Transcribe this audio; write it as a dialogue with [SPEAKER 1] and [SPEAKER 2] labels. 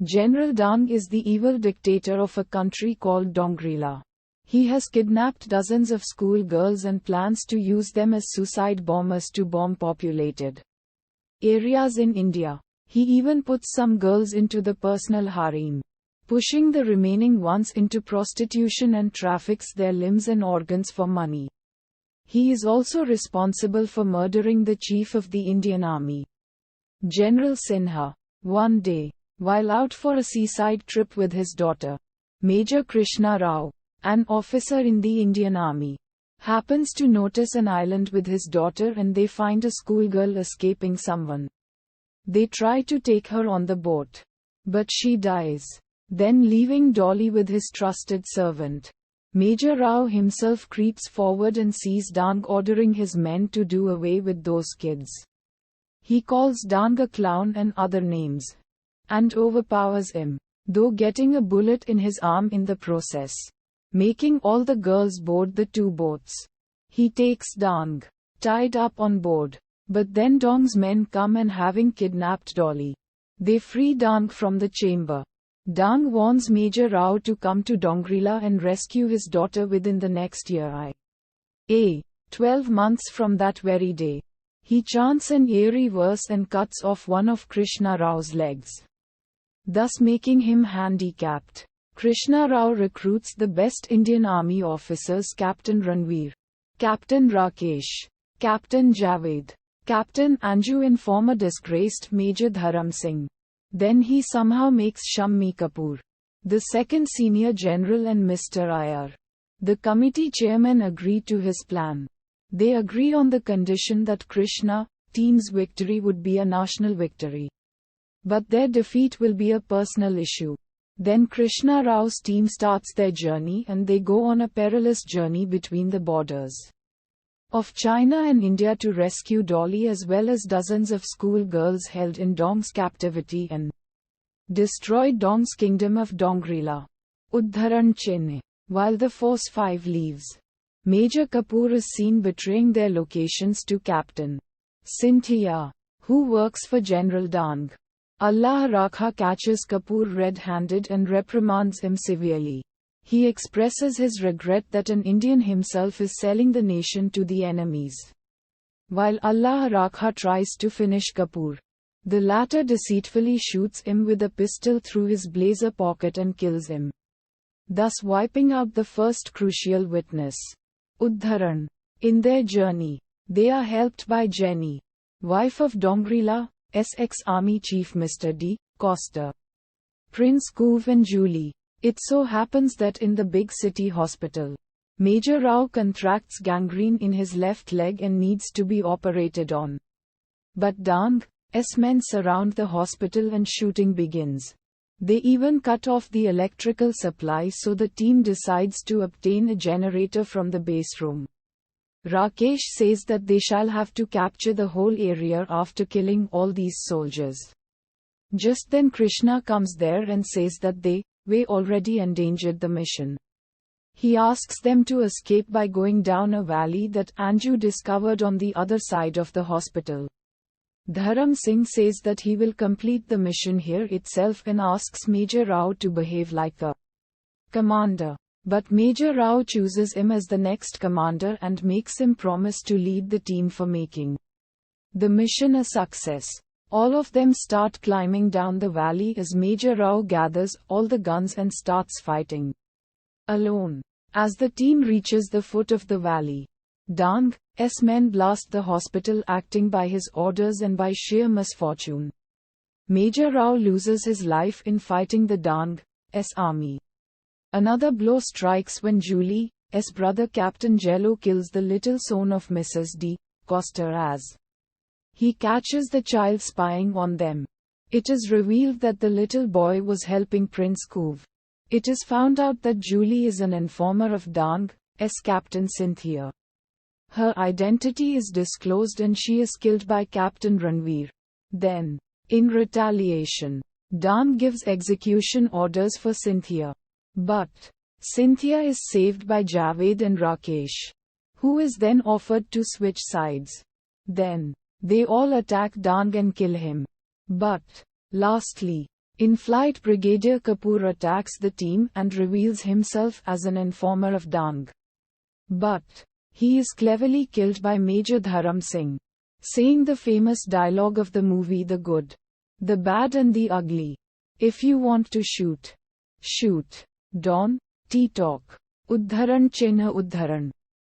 [SPEAKER 1] General Dang is the evil dictator of a country called Dongrila. He has kidnapped dozens of school girls and plans to use them as suicide bombers to bomb populated areas in India. He even puts some girls into the personal harem, pushing the remaining ones into prostitution and traffics their limbs and organs for money. He is also responsible for murdering the chief of the Indian Army, General Sinha. One day, while out for a seaside trip with his daughter, Major Krishna Rao, an officer in the Indian Army, happens to notice an island with his daughter and they find a schoolgirl escaping someone. They try to take her on the boat, but she dies. Then, leaving Dolly with his trusted servant, Major Rao himself creeps forward and sees Dang ordering his men to do away with those kids. He calls Dang a clown and other names, and overpowers him, though getting a bullet in his arm in the process, making all the girls board the two boats. He takes Dang, tied up on board, but then Dang's men come and having kidnapped Dolly, they free Dang from the chamber. Dang warns Major Rao to come to Dongrila and rescue his daughter within the next year. 12 months from that very day, he chants an eerie verse and cuts off one of Krishna Rao's legs, thus making him handicapped. Krishna Rao recruits the best Indian Army officers: Captain Ranvir, Captain Rakesh, Captain Javed, Captain Anju and former disgraced Major Dharam Singh. Then he somehow makes Shammi Kapoor the second senior general and Mr. Iyer, the committee chairman, agree to his plan. They agree on the condition that Krishna team's victory would be a national victory, but their defeat will be a personal issue. Then Krishna Rao's team starts their journey and they go on a perilous journey between the borders of China and India to rescue Dolly as well as dozens of school girls held in Dong's captivity and destroy Dong's kingdom of Dongrila. Uddharan Chennai. While the Force 5 leaves, Major Kapoor is seen betraying their locations to Captain Cynthia, who works for General Dang. Allah Rakha catches Kapoor red-handed and reprimands him severely. He expresses his regret that an Indian himself is selling the nation to the enemies. While Allah Rakha tries to finish Kapoor, the latter deceitfully shoots him with a pistol through his blazer pocket and kills him, thus wiping out the first crucial witness. Uddharan. In their journey, they are helped by Jenny, wife of Dongrila, ex-Army Chief Mr. D. Costa, Prince Kuv and Julie. It so happens that in the big city hospital, Major Rao contracts gangrene in his left leg and needs to be operated on. But Dang's men surround the hospital and shooting begins. They even cut off the electrical supply, so the team decides to obtain a generator from the base room. Rakesh says that they shall have to capture the whole area after killing all these soldiers. Just then Krishna comes there and says that they already endangered the mission. He asks them to escape by going down a valley that Anju discovered on the other side of the hospital. Dharam Singh says that he will complete the mission here itself and asks Major Rao to behave like a commander. But Major Rao chooses him as the next commander and makes him promise to lead the team for making the mission a success. All of them start climbing down the valley as Major Rao gathers all the guns and starts fighting alone. As the team reaches the foot of the valley, Dang's men blast the hospital acting by his orders, and by sheer misfortune, Major Rao loses his life in fighting the Dang's army. Another blow strikes when Julie's brother Captain Jello kills the little son of Mrs. D. Costa as he catches the child spying on them. It is revealed that the little boy was helping Prince Kuv. It is found out that Julie is an informer of Dang's Captain Cynthia. Her identity is disclosed and she is killed by Captain Ranvir. Then, in retaliation, Dang gives execution orders for Cynthia. But Cynthia is saved by Javed and Rakesh, who is then offered to switch sides. Then, they all attack Dang and kill him. But, lastly, In flight, Brigadier Kapoor attacks the team and reveals himself as an informer of Dang. But he is cleverly killed by Major Dharam Singh, saying the famous dialogue of the movie The Good, the Bad and the Ugly. If you want to shoot, shoot. Don, T-Talk. Uddharan Chinha Uddharan.